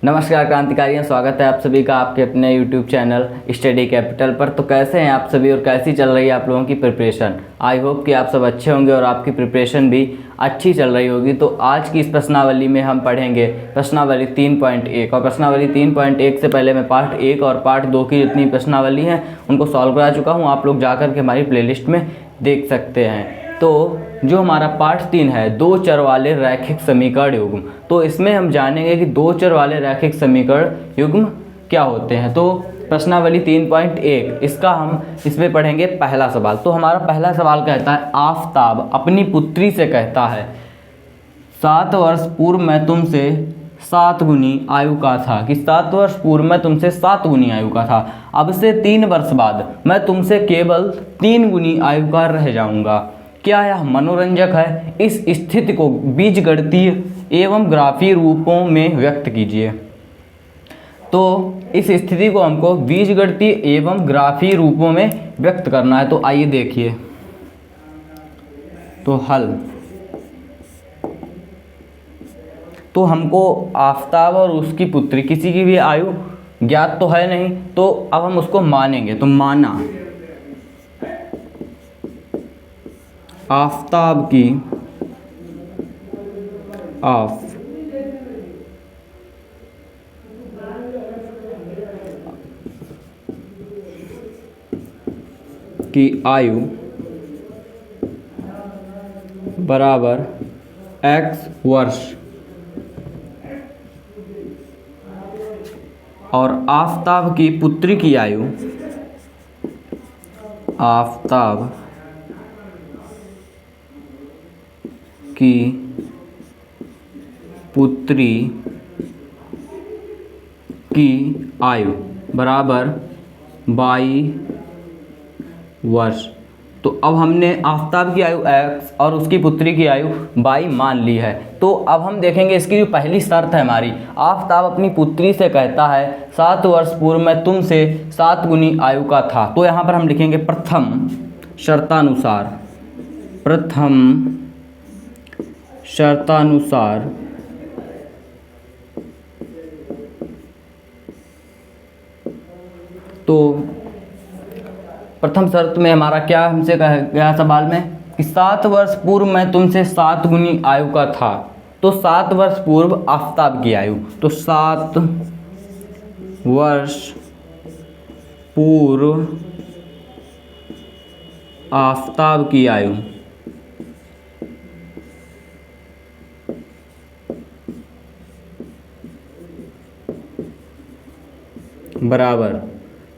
नमस्कार क्रांतिकारियों, स्वागत है आप सभी का आपके अपने YouTube चैनल स्टडी कैपिटल पर। तो कैसे हैं आप सभी और कैसी चल रही है आप लोगों की प्रिपरेशन। आई होप कि आप सब अच्छे होंगे और आपकी प्रिपरेशन भी अच्छी चल रही होगी। तो आज की इस प्रश्नावली में हम पढ़ेंगे प्रश्नावली 3.1 और प्रश्नावली 3.1 से पहले मैं पार्ट 1 और पार्ट 2 की जितनी प्रश्नावली हैं उनको सॉल्व करा चुका हूँ। आप लोग जाकर के हमारी प्लेलिस्ट में देख सकते हैं। तो जो हमारा पार्ट 3 है दो चर वाले रैखिक समीकरण युग्म, तो इसमें हम जानेंगे कि दो चर वाले रैखिक समीकरण युग्म क्या होते हैं। तो प्रश्नावली 3.1 इसका हम इसमें पढ़ेंगे पहला सवाल। तो हमारा पहला सवाल कहता है, आफताब अपनी पुत्री से कहता है 7 वर्ष पूर्व मैं तुमसे 7 गुनी आयु का था, कि 7 वर्ष पूर्व मैं तुमसे 7 गुनी आयु का था। अब से 3 वर्ष बाद मैं तुमसे केवल 3 गुनी आयु का रह जाऊंगा। क्या यह मनोरंजक है? इस स्थिति को बीजगणितीय एवं ग्राफीय रूपों में व्यक्त कीजिए। तो इस स्थिति को हमको बीजगणितीय एवं ग्राफीय रूपों में व्यक्त करना है। तो आइए देखिए, तो हल। तो हमको आफताब और उसकी पुत्री किसी की भी आयु ज्ञात तो है नहीं, तो अब हम उसको मानेंगे। तो माना आफताब की आयु बराबर x वर्ष और आफताब की पुत्री की आयु बराबर 22 वर्ष। तो अब हमने आफताब की आयु x और उसकी पुत्री की आयु 22 मान ली है। तो अब हम देखेंगे इसकी जो पहली शर्त है हमारी, आफताब अपनी पुत्री से कहता है 7 वर्ष पूर्व मैं तुमसे 7 गुनी आयु का था। तो यहाँ पर हम लिखेंगे प्रथम शर्तानुसार तो प्रथम शर्त में हमारा क्या हमसे कहा गया सवाल में कि 7 वर्ष पूर्व मैं तुमसे 7 गुनी आयु का था। तो 7 वर्ष पूर्व आफताब की आयु, तो 7 वर्ष पूर्व आफताब की आयु बराबर,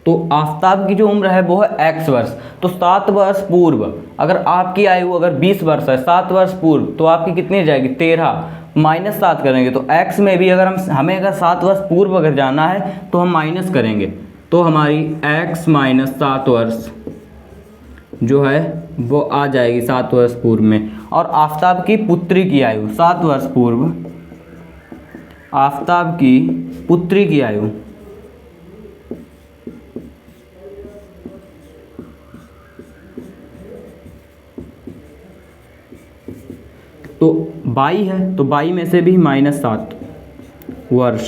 तो आफताब की जो उम्र है वो है x वर्ष। तो 7 वर्ष पूर्व, अगर आपकी आयु अगर 20 वर्ष है, 7 वर्ष पूर्व तो आपकी कितनी हो जाएगी 13, माइनस 7 करेंगे तो x में भी अगर हमें अगर 7 वर्ष पूर्व अगर जाना है तो हम माइनस करेंगे। तो हमारी x माइनस 7 वर्ष जो है वो आ जाएगी 7 वर्ष पूर्व में। और आफताब की पुत्री की आयु 7 वर्ष पूर्व आफताब की पुत्री की आयु तो 22 है, तो 22 में से भी माइनस 7 वर्ष,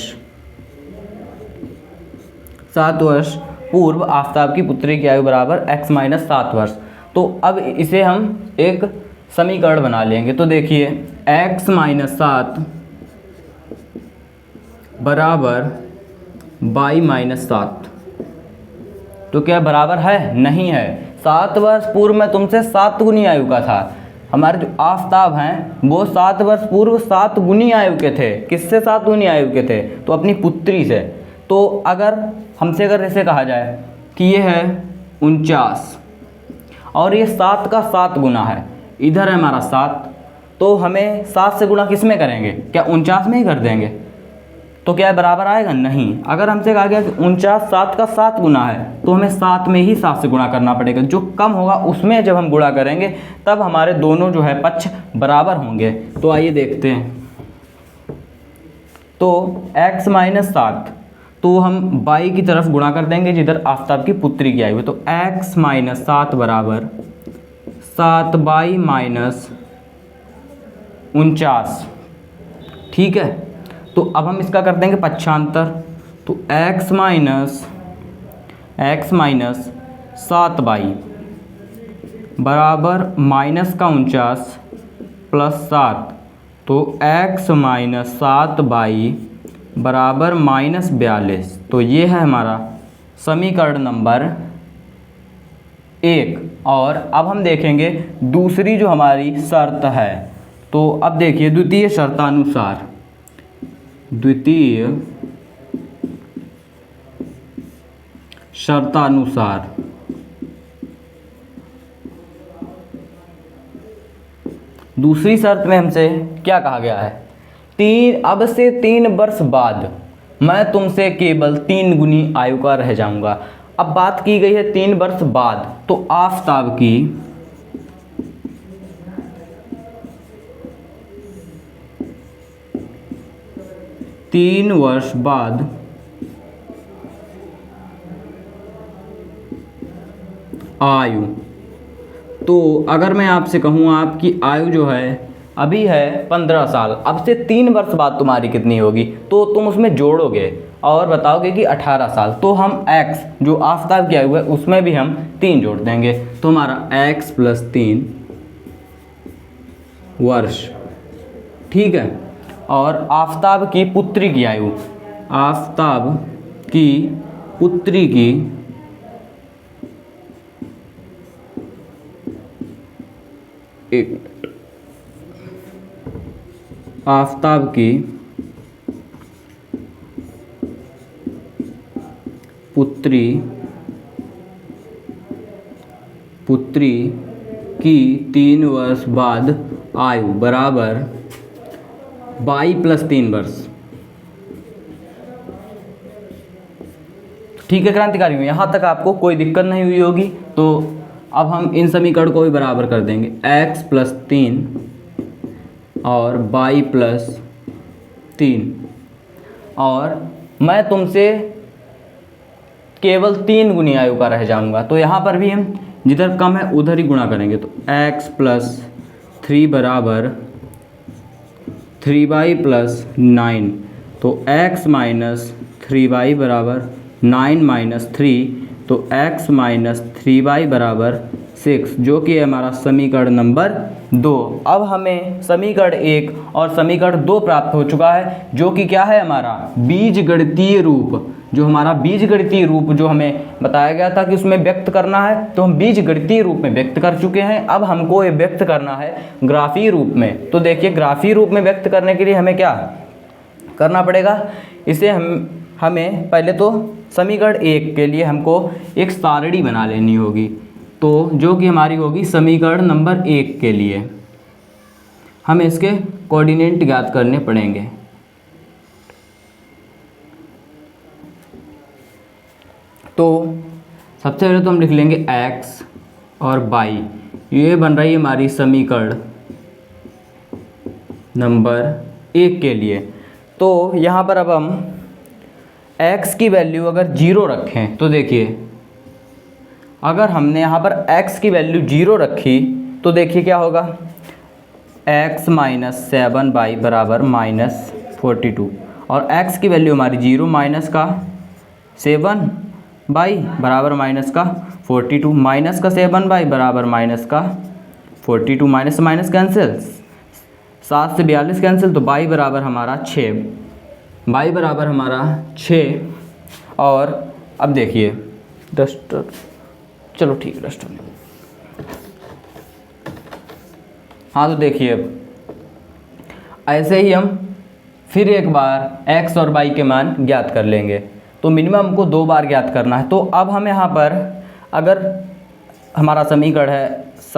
7 वर्ष पूर्व आफताब की पुत्री की आयु बराबर x माइनस 7 वर्ष। तो अब इसे हम एक समीकरण बना लेंगे। तो देखिए x माइनस 7 बराबर 22 माइनस 7, तो क्या बराबर है? नहीं है। 7 वर्ष पूर्व में तुमसे 7 गुनी आयु का था। हमारे जो आफताब हैं वो 7 वर्ष पूर्व 7 गुनी आयु के थे। किससे 7 गुनी आयु के थे? तो अपनी पुत्री से। तो अगर हमसे अगर ऐसे कहा जाए कि ये है 49 और ये 7 का 7 गुना है, इधर है हमारा 7, तो हमें 7 से गुणा किस में करेंगे? क्या 49 में ही कर देंगे? तो क्या बराबर आएगा? नहीं। अगर हमसे कहा गया कि 49 7 का 7 गुना है तो हमें 7 में ही 7 से गुणा करना पड़ेगा। जो कम होगा उसमें जब हम गुणा करेंगे तब हमारे दोनों जो है पक्ष बराबर होंगे। तो आइए देखते हैं। तो x माइनस 7 तो हम 22 की तरफ गुणा कर देंगे जिधर आफताब की पुत्री की आयु है। तो x माइनस 7 बराबर 7/- -49। ठीक है, तो अब हम इसका कर देंगे पक्षांतर, तो x माइनस 7y बराबर -49 प्लस 7, तो x माइनस 7y बराबर -42। तो ये है हमारा समीकरण नंबर 1। और अब हम देखेंगे दूसरी जो हमारी शर्त है। तो अब देखिए द्वितीय शर्तानुसार दूसरी शर्त में हमसे क्या कहा गया है, अब से 3 वर्ष बाद मैं तुमसे केवल 3 गुनी आयु का रह जाऊंगा। अब बात की गई है 3 वर्ष बाद, तो आफताब की 3 वर्ष बाद आयु, तो अगर मैं आपसे कहूँ आपकी आयु जो है अभी है 15 साल, अब से 3 वर्ष बाद तुम्हारी कितनी होगी, तो तुम उसमें जोड़ोगे और बताओगे कि 18 साल। तो हम x जो आफताब की आयु है उसमें भी हम 3 जोड़ देंगे, तो हमारा x + 3 वर्ष, ठीक है। और आफताब की पुत्री की आयु, आफताब की पुत्री की आफताब की पुत्री की 3 वर्ष बाद आयु बराबर 22 + 3 वर्ष, ठीक है क्रांतिकारी में। यहाँ तक आपको कोई दिक्कत नहीं हुई होगी। तो अब हम इन समीकरण को भी बराबर कर देंगे, x + 3 और y + 3, और मैं तुमसे केवल 3 गुनी आयु का रह जाऊंगा। तो यहाँ पर भी हम जिधर कम है उधर ही गुणा करेंगे, तो x + 3 बराबर 3y + 9, तो x - 3y बराबर 9 - 3, तो x - 3y बराबर 6, जो कि है हमारा समीकरण नंबर 2। अब हमें समीकरण 1 और समीकरण 2 प्राप्त हो चुका है, जो कि क्या है हमारा बीजगणितीय रूप। जो हमारा बीजगणितीय रूप जो हमें बताया गया था कि उसमें व्यक्त करना है, तो हम बीजगणितीय रूप में व्यक्त कर चुके हैं। अब हमको ये व्यक्त करना है ग्राफीय रूप में। तो देखिए ग्राफीय रूप में व्यक्त करने के लिए हमें क्या करना पड़ेगा, इसे हमें पहले तो समीकरण 1 के लिए हमको एक सारणी बना लेनी होगी, तो जो कि हमारी होगी समीकरण नंबर 1 के लिए हमें इसके कोऑर्डिनेट ज्ञात करने पड़ेंगे। तो सबसे पहले तो हम लिख लेंगे x और y, ये बन रही है हमारी समीकरण नंबर 1 के लिए। तो यहाँ पर अब हम x की वैल्यू अगर 0 रखें, तो देखिए अगर हमने यहाँ पर x की वैल्यू 0 रखी तो देखिए क्या होगा, x - 7y बराबर -42, और x की वैल्यू हमारी 0 माइनस का 7y बराबर -42, माइनस का 7y बराबर -42, माइनस माइनस कैंसिल, 7 से 42 कैंसिल, तो y बराबर हमारा 6, y बराबर हमारा 6। और अब देखिए डस्टर, चलो ठीक है डस्टर नहीं, हाँ तो देखिए अब ऐसे ही हम फिर एक बार x और y के मान ज्ञात कर लेंगे। तो मिनिमम हमको 2 बार ज्ञात करना है। तो अब हम यहाँ पर अगर हमारा समीकरण है x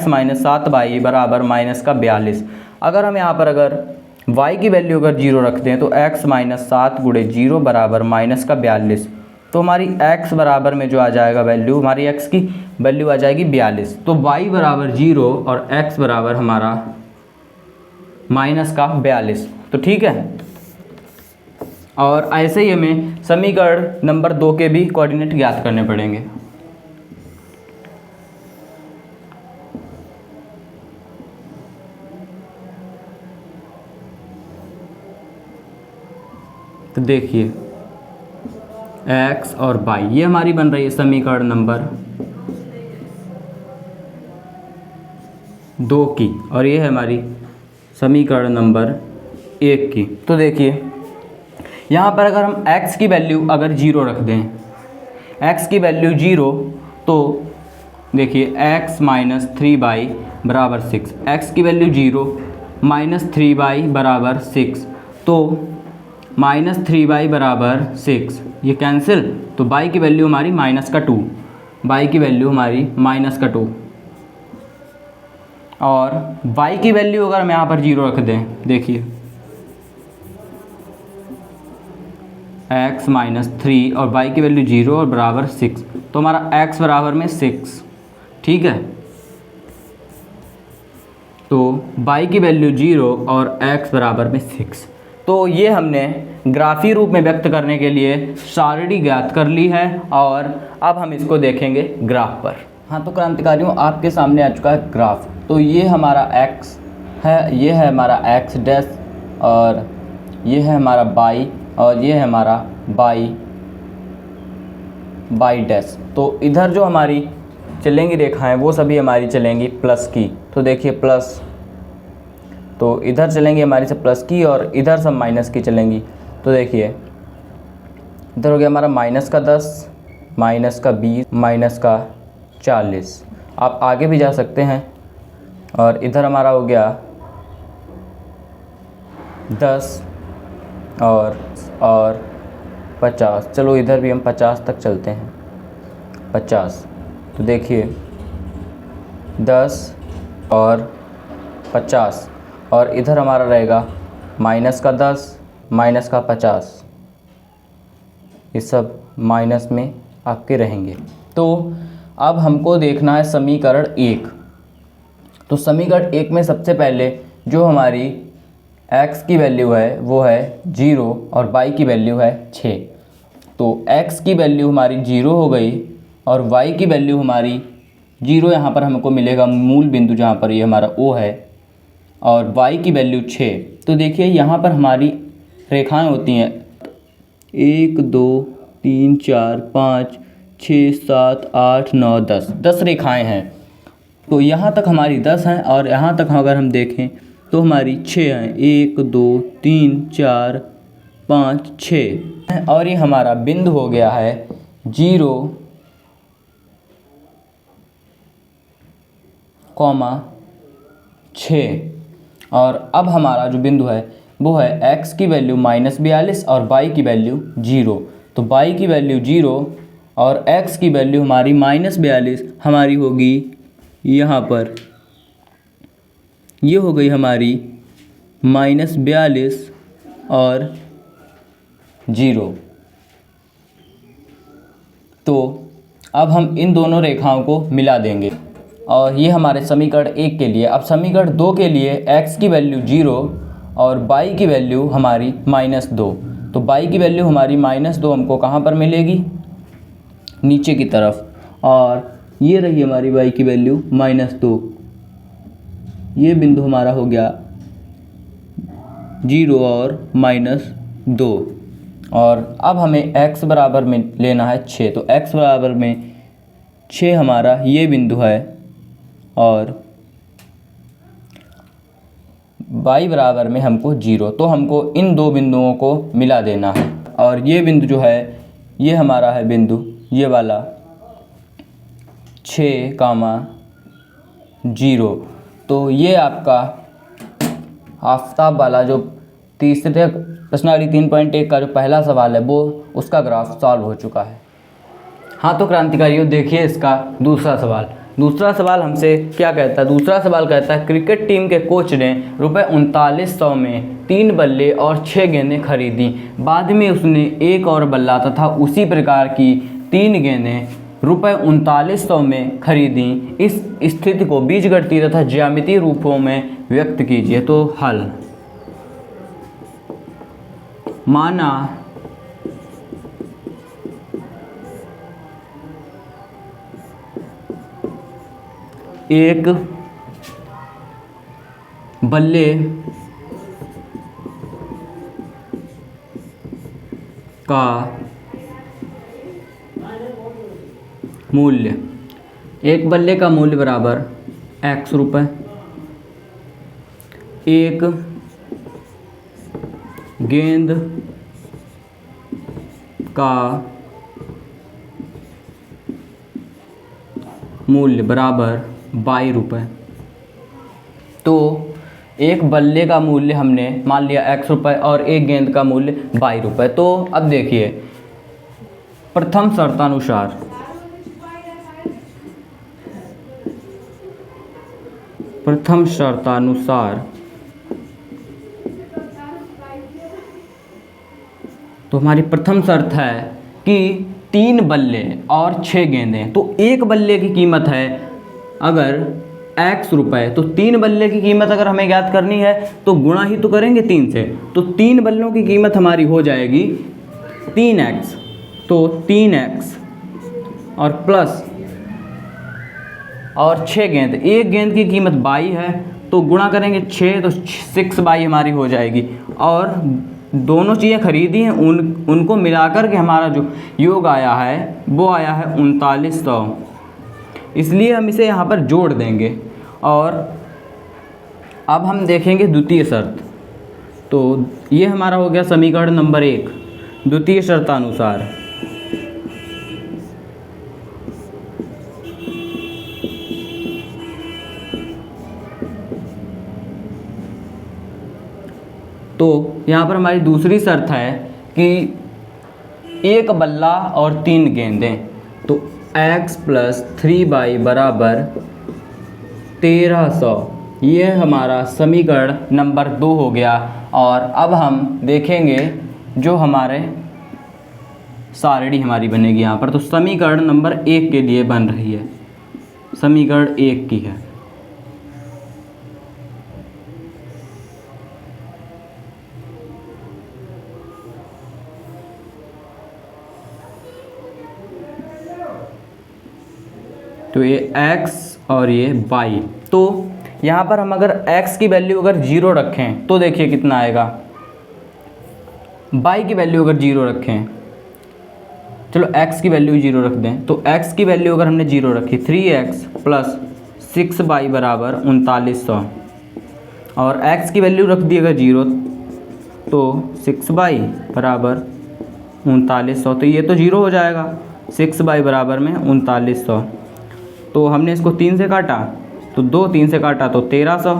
- 7y बराबर -42, अगर हम यहाँ पर अगर y की वैल्यू अगर 0 रखते हैं तो x - 7 × 0 बराबर -42, तो हमारी x बराबर में जो आ जाएगा वैल्यू, हमारी x की वैल्यू आ जाएगी 42। तो y बराबर 0 और x बराबर हमारा -42, तो ठीक है। और ऐसे ही हमें समीकरण नंबर 2 के भी कोऑर्डिनेट ज्ञात करने पड़ेंगे। तो देखिए x और y ये हमारी बन रही है समीकरण नंबर 2 की, और ये है हमारी समीकरण नंबर 1 की। तो देखिए यहाँ पर अगर हम x की वैल्यू अगर 0 रख दें, x की वैल्यू 0, तो देखिए x माइनस 3y बराबर 6, x की वैल्यू 0 माइनस 3y बराबर 6, तो माइनस 3y बराबर 6 ये कैंसिल, तो y की वैल्यू हमारी माइनस का 2, y की वैल्यू हमारी माइनस का 2, और y की वैल्यू अगर हम यहाँ पर 0 रख दें, देखिए x माइनस 3 और y की वैल्यू 0 और बराबर 6, तो हमारा x बराबर में 6, ठीक है। तो y की वैल्यू 0 और x बराबर में 6। तो ये हमने ग्राफी रूप में व्यक्त करने के लिए सारणी ज्ञात कर ली है, और अब हम इसको देखेंगे ग्राफ पर। हाँ तो क्रांतिकारियों, आपके सामने आ चुका है ग्राफ। तो ये हमारा x है, ये है हमारा x डैश, और ये है हमारा y, और ये है हमारा y डैश। तो इधर जो हमारी चलेंगी रेखाएं वो सभी हमारी चलेंगी प्लस की। तो देखिए प्लस, तो इधर चलेंगी हमारी सब प्लस की, और इधर सब माइनस की चलेंगी। तो देखिए इधर हो गया हमारा माइनस का 10, माइनस का 20, माइनस का 40। आप आगे भी जा सकते हैं, और इधर हमारा हो गया 10 और 50। चलो इधर भी हम 50 तक चलते हैं, 50। तो देखिए 10 और 50, और इधर हमारा रहेगा माइनस का 10, माइनस का 50, ये सब माइनस में आपके रहेंगे। तो अब हमको देखना है समीकरण 1। तो समीकरण 1 में सबसे पहले जो हमारी x की वैल्यू है वो है 0 और y की वैल्यू है 6। तो x की वैल्यू हमारी 0 हो गई, और y की वैल्यू हमारी 0 यहाँ पर हमको मिलेगा मूल बिंदु जहाँ पर ये हमारा O है, और y की वैल्यू 6। तो देखिए यहाँ पर हमारी रेखाएं होती हैं 1 2 3 4 5 6 7 8 9 10, 10 रेखाएं हैं। तो यहाँ तक हमारी 10 हैं, और यहाँ तक अगर हम देखें तो हमारी 6 हैं, 1 2 3 4 5 6, और ये हमारा बिंदु हो गया है 0, 6। और अब हमारा जो बिंदु है वो है x की वैल्यू -42 और y की वैल्यू 0। तो y की वैल्यू 0 और x की वैल्यू हमारी -42 हमारी होगी यहाँ पर, ये हो गई हमारी -42 और 0। तो अब हम इन दोनों रेखाओं को मिला देंगे, और ये हमारे समीकरण 1 के लिए। अब समीकरण 2 के लिए x की वैल्यू 0 और y की वैल्यू हमारी -2। तो y की वैल्यू हमारी -2 हमको कहाँ पर मिलेगी, नीचे की तरफ, और ये रही हमारी y की वैल्यू -2। ये बिंदु हमारा हो गया 0 और -2। और अब हमें x बराबर में लेना है 6। तो x बराबर में 6 हमारा ये बिंदु है, और y बराबर में हमको 0। तो हमको इन दो बिंदुओं को मिला देना है, और ये बिंदु जो है ये हमारा है बिंदु ये वाला 6, 0। तो ये आपका आफताब वाला जो तीसरे प्रश्नावली 3.1 का जो पहला सवाल है वो उसका ग्राफ सॉल्व हो चुका है। हाँ तो क्रांतिकारियों, देखिए इसका दूसरा सवाल। दूसरा सवाल हमसे क्या कहता है? दूसरा सवाल कहता है क्रिकेट टीम के कोच ने ₹3900 में 3 बल्ले और 6 गेंदें खरीदी। बाद में उसने एक और बल्ला तथा उसी प्रकार की 3 गेंदें ₹3900 में खरीदी। इस स्थिति को बीजगणितीय तथा ज्यामितीय रूपों में व्यक्त कीजिए। तो हल, माना एक बल्ले का मूल्य, एक बल्ले का मूल्य बराबर x रुपये, एक गेंद का मूल्य बराबर 22 रुपये। तो एक बल्ले का मूल्य हमने मान लिया x रुपये और एक गेंद का मूल्य 22 रुपये। तो अब देखिए, प्रथम शर्तानुसार तो हमारी प्रथम शर्त है कि 3 बल्ले और 6 गेंदें। तो एक बल्ले की कीमत है अगर x रुपये, तो 3 बल्ले की कीमत अगर हमें ज्ञात करनी है तो गुणा ही तो करेंगे 3 से। तो 3 बल्लों की कीमत हमारी हो जाएगी 3x। तो 3x और प्लस और 6 गेंद, एक गेंद की कीमत 22 है तो गुणा करेंगे 6, तो 6/22 हमारी हो जाएगी। और दोनों चीज़ें खरीदी हैं, उनको मिलाकर के हमारा जो योग आया है वो आया है 3900। इसलिए हम इसे यहाँ पर जोड़ देंगे। और अब हम देखेंगे द्वितीय शर्त। तो ये हमारा हो गया समीकरण नंबर 1 द्वितीय शर्तानुसार। तो यहाँ पर हमारी दूसरी शर्त है कि एक बल्ला और 3 गेंदें। तो x + 3y बराबर 1300, ये हमारा समीकरण नंबर 2 हो गया। और अब हम देखेंगे जो हमारे सारणी हमारी बनेगी यहाँ पर। तो समीकरण नंबर 1 के लिए बन रही है, समीकरण 1 की है। तो ये x और ये y। तो यहाँ पर हम अगर x की वैल्यू अगर 0 रखें तो देखिए कितना आएगा। y की वैल्यू अगर 0 रखें, चलो x की वैल्यू 0 रख दें। तो x की वैल्यू अगर हमने 0 रखी, 3x + 6y बराबर 3900। और x की वैल्यू रख दी अगर 0, तो 6y बराबर 3900। तो ये तो 0 हो जाएगा, 6y बराबर में 3900। तो हमने इसको 3 से काटा, तो 2 3 से काटा तो 1300।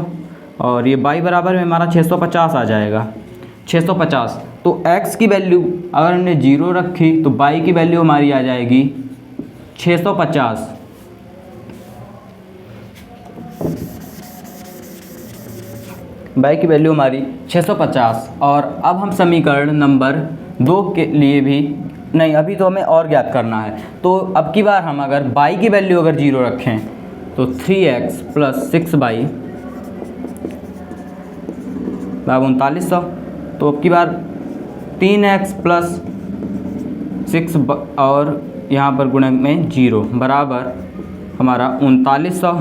और ये y बराबर में हमारा 650 आ जाएगा, 650। तो x की वैल्यू अगर हमने 0 रखी तो y की वैल्यू हमारी आ जाएगी 650। y की वैल्यू हमारी 650। और अब हम समीकरण नंबर 2 के लिए भी नहीं, अभी तो हमें और ज्ञात करना है। तो अब की बार हम अगर y की वैल्यू अगर 0 रखें तो 3x + 6y बराबर 3900। तो अब की बार 3x + 6 और यहाँ पर गुणा में 0 बराबर हमारा 3900।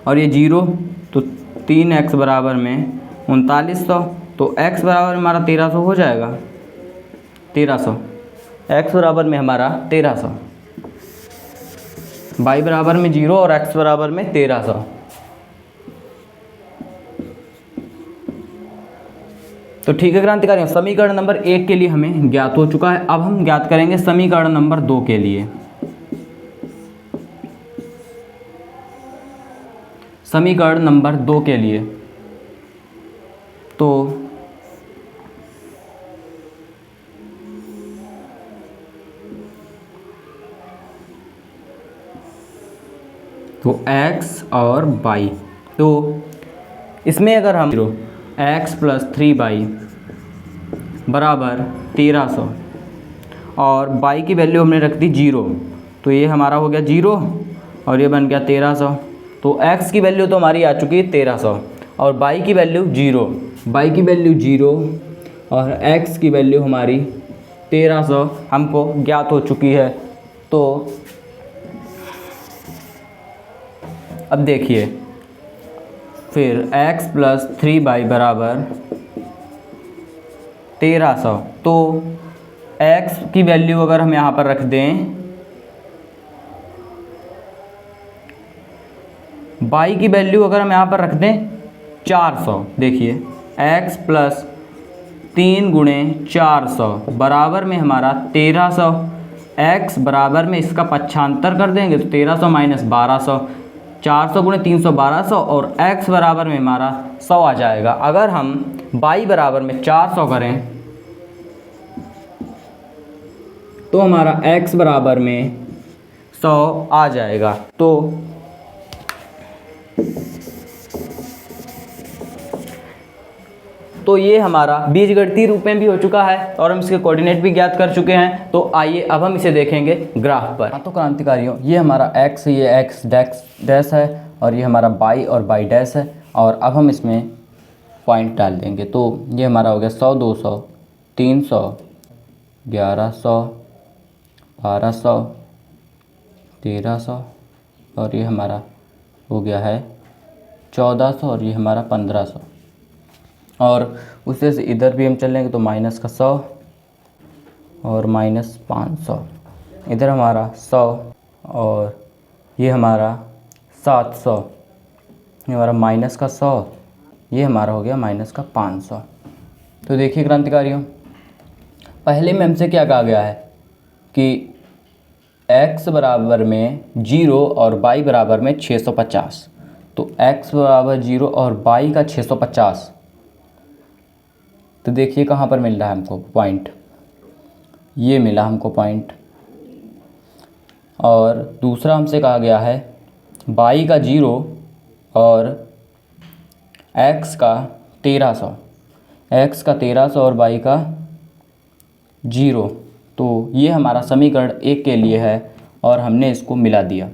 और ये 0, तो 3x बराबर में 3900। तो x बराबर हमारा 1300 हो जाएगा, 1300। x बराबर में हमारा 1300, y बराबर में 0 और x बराबर में 1300। तो ठीक है क्रांतिकारियों, समीकरण नंबर 1 के लिए हमें ज्ञात हो चुका है। अब हम ज्ञात करेंगे समीकरण नंबर 2 के लिए। समीकरण नंबर 2 के लिए तो x और y। तो इसमें अगर हम x + 3y बराबर 1300 और y की वैल्यू हमने रख दी 0, तो ये हमारा हो गया 0 और ये बन गया 1300। तो x की वैल्यू तो हमारी आ चुकी है 1300 और y की वैल्यू 0, y की वैल्यू 0 और x की वैल्यू हमारी 1300 हमको ज्ञात हो चुकी है। तो अब देखिए फिर x + 3y बराबर 1300। तो x की वैल्यू अगर हम यहाँ पर रख दें, y की वैल्यू अगर हम यहाँ पर रख दें 400, देखिए x प्लस 3 गुणे 400 बराबर में हमारा 1300। x बराबर में इसका पक्षांतर कर देंगे तो 1300 माइनस 1200, 400 गुणे 300 1200, और x बराबर में हमारा 100 आ जाएगा। अगर हम y बराबर में 400 करें तो हमारा x बराबर में 100 आ जाएगा। तो ये हमारा बीजगणितीय रूप में भी हो चुका है और हम इसके कोऑर्डिनेट भी ज्ञात कर चुके हैं। तो आइए अब हम इसे देखेंगे ग्राफ पर। तो क्रांतिकारियों, ये हमारा x, ये x डैश है और ये हमारा y और y डैश है, और अब हम इसमें पॉइंट डाल देंगे। तो ये हमारा हो गया 100, 200, 300, 1100, 1200, 1300, और ये हमारा हो गया है 1400, और ये हमारा 1500। और उससे से इधर भी हम चलेंगे तो माइनस का 100 और माइनस 500, इधर हमारा 100 और ये हमारा 700, ये हमारा माइनस का 100, ये हमारा हो गया माइनस का 500। तो देखिए क्रांतिकारियों, पहले में हमसे क्या कहा गया है कि x बराबर में 0 और y बराबर में 650। तो x बराबर 0 और y का 650, तो देखिए कहाँ पर मिल रहा है हमको पॉइंट, ये मिला हमको पॉइंट। और दूसरा हमसे कहा गया है y का 0 और x का 1300, x का 1300 और y का 0। तो ये हमारा समीकरण 1 के लिए है और हमने इसको मिला दिया।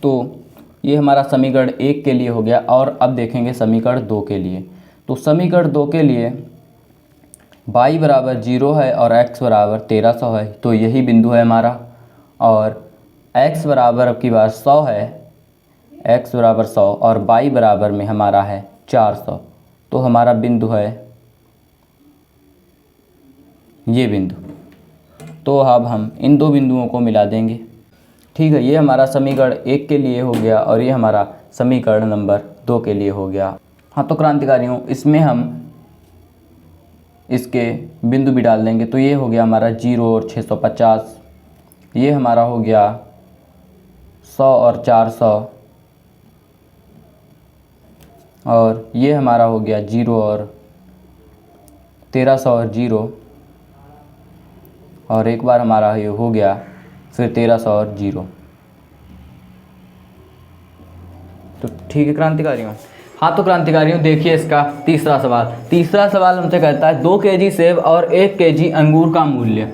तो ये हमारा समीकरण 1 के लिए हो गया। और अब देखेंगे समीकरण 2 के लिए। तो समीकरण 2 के लिए y बराबर 0 है और x बराबर 1300 है, तो यही बिंदु है हमारा। और x बराबर अब की बार 100 है, x बराबर 100 और y बराबर में हमारा है 400, तो हमारा बिंदु है ये बिंदु। तो अब हम इन दो बिंदुओं को मिला देंगे। ठीक है, ये हमारा समीकरण 1 के लिए हो गया और ये हमारा समीकरण नंबर 2 के लिए हो गया। हाँ, तो क्रांतिकारियों, इसमें हम इसके बिंदु भी डाल देंगे। तो ये हो गया हमारा 0 और 650, ये हमारा हो गया 100 और 400, और ये हमारा हो गया 0 और 1300 और 0, और एक बार हमारा ये हो गया फिर 1300 और 0। तो ठीक है क्रांतिकारियों। हाँ, तो क्रांतिकारियों देखिए इसका तीसरा सवाल हमसे कहता है 2 केजी सेब और 1 केजी अंगूर का मूल्य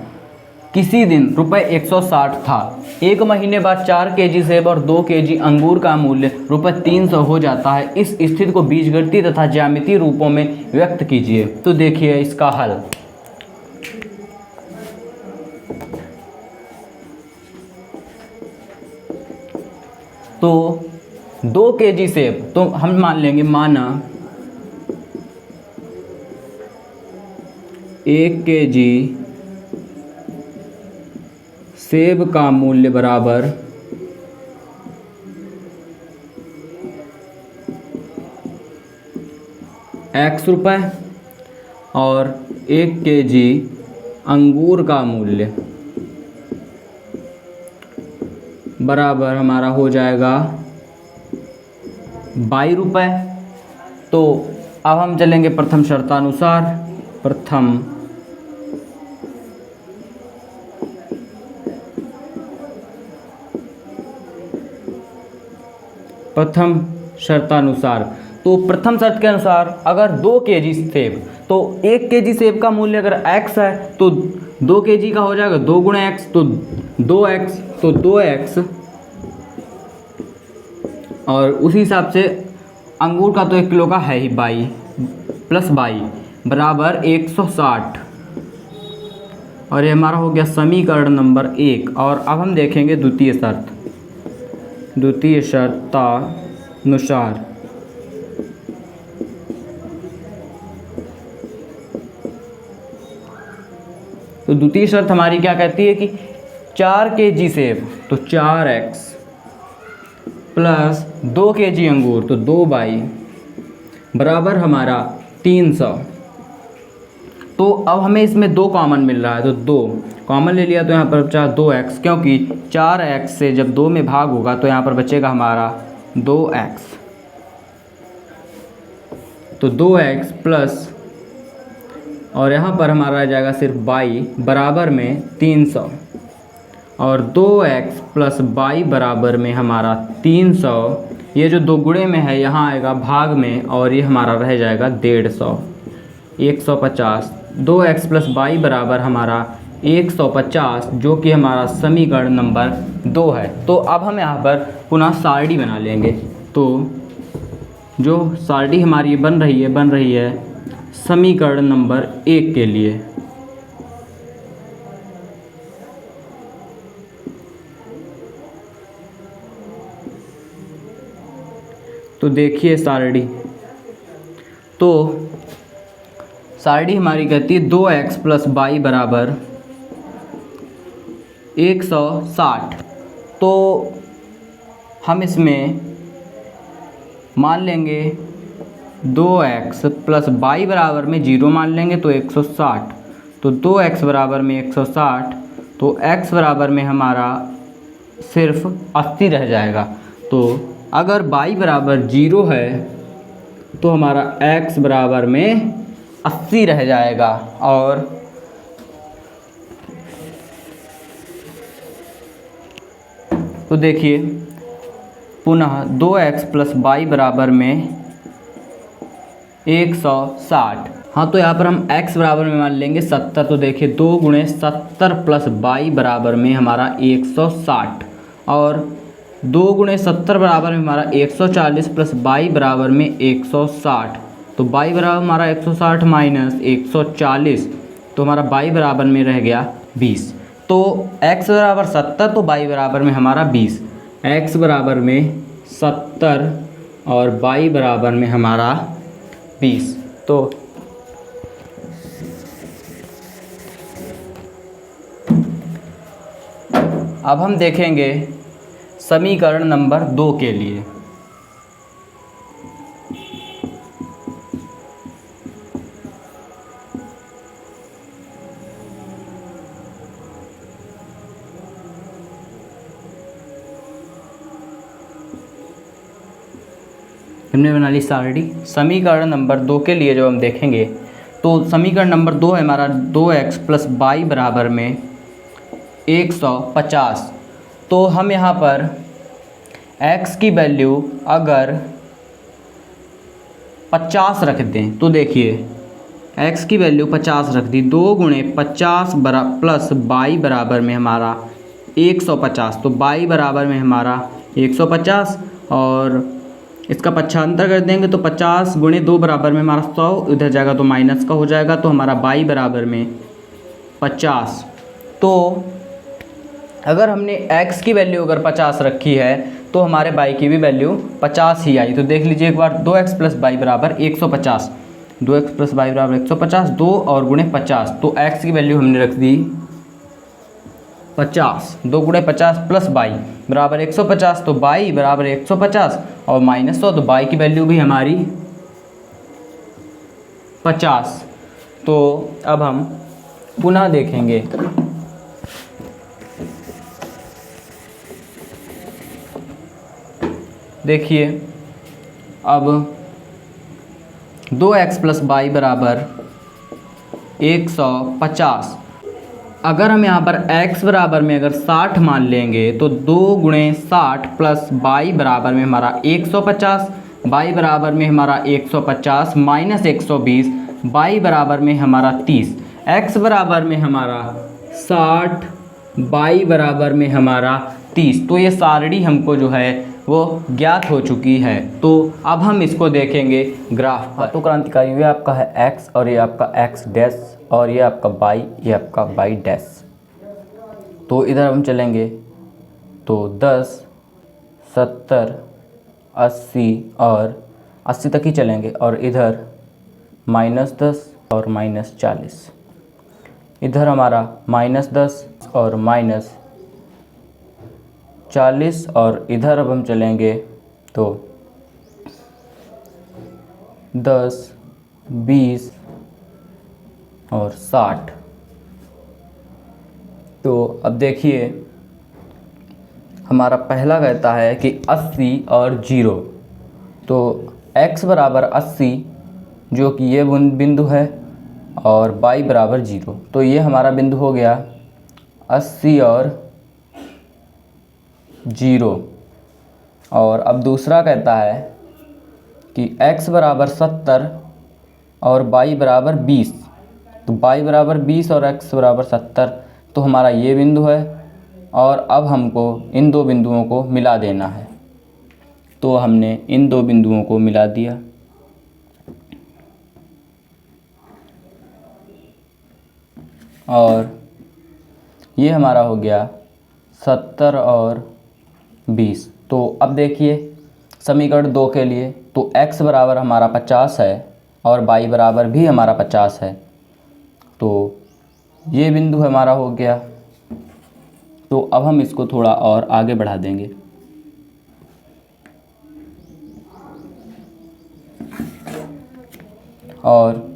किसी दिन रुपये 160 था। 1 महीने बाद 4 केजी सेब और 2 केजी अंगूर का मूल्य रुपये 300 हो जाता है। इस स्थिति को बीजगणितीय तथा ज्यामितीय रूपों में व्यक्त कीजिए। तो देखिए इसका हल। तो 2 केजी सेब, तो हम मान लेंगे, माना 1 केजी सेब का मूल्य बराबर x रुपये और 1 केजी अंगूर का मूल्य बराबर हमारा हो जाएगा 22 रुपये। तो अब हम चलेंगे प्रथम शर्तानुसार। प्रथम शर्तानुसार। तो प्रथम शर्त के अनुसार अगर 2 केजी सेब, तो 1 केजी सेब का मूल्य अगर x है तो 2 केजी का हो जाएगा 2 गुणे x, तो 2x, तो 2x, और उसी हिसाब से अंगूर का तो 1 किलो का है ही 22 प्लस 22 बराबर 160। और ये हमारा हो गया समीकरण नंबर 1। और अब हम देखेंगे द्वितीय शर्तानुसार। तो द्वितीय शर्त हमारी क्या कहती है कि 4 kg सेब तो 4x प्लस 2 kg अंगूर तो 2y बराबर हमारा 300। तो अब हमें इसमें 2 कॉमन मिल रहा है तो 2 कॉमन ले लिया तो यहाँ पर बचा 2x, क्योंकि 4x से जब 2 में भाग होगा तो यहाँ पर बचेगा हमारा 2x। तो 2x प्लस और यहाँ पर हमारा आ जाएगा सिर्फ y बराबर में 300 और 2x प्लस y बराबर में हमारा 300। ये जो 2 गुणे में है यहाँ आएगा भाग में और ये हमारा रह जाएगा 150 150। 2x प्लस y बराबर हमारा 150 जो कि हमारा समीकरण नंबर 2 है। तो अब हम यहाँ पर पुनः सारणी बना लेंगे। तो जो सारणी हमारी बन रही है समीकरण नंबर 1 के लिए। तो देखिए सारणी, तो सारणी हमारी कहती है 2x प्लस y बराबर 160। तो हम इसमें मान लेंगे 2x प्लस y बराबर में 0 मान लेंगे तो 160। तो 2x बराबर में 160 तो x बराबर में हमारा सिर्फ 80 रह जाएगा। तो अगर y बराबर 0 है तो हमारा x बराबर में 80 रह जाएगा। और तो देखिए पुनः 2x प्लस y बराबर में 160। हाँ, तो यहाँ पर हम x बराबर में मान लेंगे 70। तो देखिए 2 गुणे 70 प्लस y बराबर में हमारा 160 और 2 गुणे 70 बराबर में हमारा 140 प्लस y बराबर में 160। तो y बराबर हमारा 160 माइनस 140 तो हमारा y बराबर में रह गया 20। तो x बराबर 70 तो y बराबर में हमारा 20। x बराबर में 70 और y बराबर में हमारा 20। तो अब हम देखेंगे समीकरण नंबर 2 के लिए। हमने बना ली सारणी। समीकरण नंबर 2 के लिए जो हम देखेंगे तो समीकरण नंबर 2 है हमारा 2x प्लस y बराबर में 150। तो हम यहाँ पर x की वैल्यू अगर 50 रख दें तो देखिए x की वैल्यू 50 रख दी, 2 गुणे 50 प्लस y बराबर में हमारा 150। तो y बराबर में हमारा 150 और इसका पक्षांतर कर देंगे तो 50 गुणे 2 बराबर में हमारा 100, इधर जाएगा तो माइनस का हो जाएगा। तो हमारा y बराबर में 50। तो अगर हमने x की वैल्यू अगर 50 रखी है तो हमारे y की भी वैल्यू 50 ही आई। तो देख लीजिए एक बार 2x प्लस y बराबर 150, 2x प्लस y बराबर 150, 2 और गुणे 50। तो x की वैल्यू हमने रख दी 50, 2 गुणे 50 प्लस y बराबर 150। तो y बराबर 150 और माइनस 100 तो y की वैल्यू भी हमारी 50। तो अब हम पुनः देखेंगे। देखिए अब 2x प्लस y बराबर 150। अगर हम यहाँ पर x बराबर में अगर 60 मान लेंगे तो 2 गुणे 60 प्लस y बराबर में हमारा 150, y बराबर में हमारा 150 माइनस 120, y बराबर में हमारा 30, x बराबर में हमारा 60, y बराबर में हमारा 30। तो ये सारणी हमको जो है वो ज्ञात हो चुकी है। तो अब हम इसको देखेंगे ग्राफ पर। तो क्रांतिकारी ये आपका है x और ये आपका x डैश और ये आपका y, ये आपका y डैश। तो इधर हम चलेंगे तो 10, 70, 80 और 80 तक ही चलेंगे और इधर -10 और -40। इधर हमारा -10 और -40 और इधर अब हम चलेंगे तो 10, 20 और 60। तो अब देखिए हमारा पहला कहता है कि 80 और 0। तो x बराबर 80 जो कि ये बिंदु है और y बराबर 0। तो ये हमारा बिंदु हो गया 80 और 0। और अब दूसरा कहता है कि x बराबर 70 और y बराबर 20। तो y बराबर 20 और x बराबर 70, तो हमारा ये बिंदु है और अब हमको इन दो बिंदुओं को मिला देना है। तो हमने इन दो बिंदुओं को मिला दिया और ये हमारा हो गया 70 और 20। तो अब देखिए समीकरण 2 के लिए तो x बराबर हमारा 50 है और y बराबर भी हमारा 50 है। तो ये बिंदु हमारा हो गया। तो अब हम इसको थोड़ा और आगे बढ़ा देंगे। और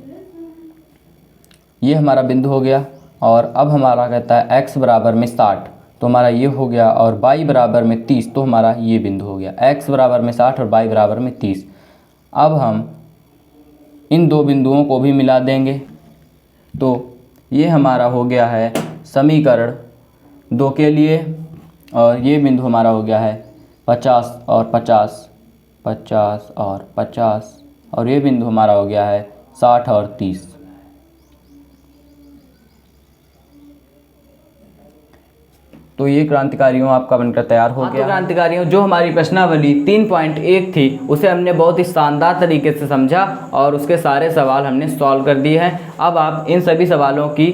ये हमारा बिंदु हो गया और अब हमारा कहता है x बराबर में 60। तो हमारा ये हो गया और y बराबर में 30। तो हमारा ये बिंदु हो गया x बराबर में 60 और y बराबर में 30। अब हम इन दो बिंदुओं को भी मिला देंगे। तो ये हमारा हो गया है समीकरण 2 के लिए और ये बिंदु हमारा हो गया है 50 और 50, 50 और 50 और ये बिंदु हमारा हो गया है 60 और 30। तो ये क्रांतिकारियों आपका बनकर तैयार हो गया। तो क्रांतिकारियों जो हमारी प्रश्नावली 3.1 थी उसे हमने बहुत ही शानदार तरीके से समझा और उसके सारे सवाल हमने सॉल्व कर दिए हैं। अब आप इन सभी सवालों की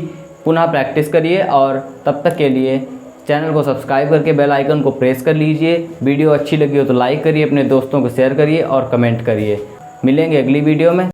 पुनः प्रैक्टिस करिए और तब तक के लिए चैनल को सब्सक्राइब करके बेल आइकन को प्रेस कर लीजिए। वीडियो अच्छी लगी हो तो लाइक करिए, अपने दोस्तों को शेयर करिए और कमेंट करिए। मिलेंगे अगली वीडियो में।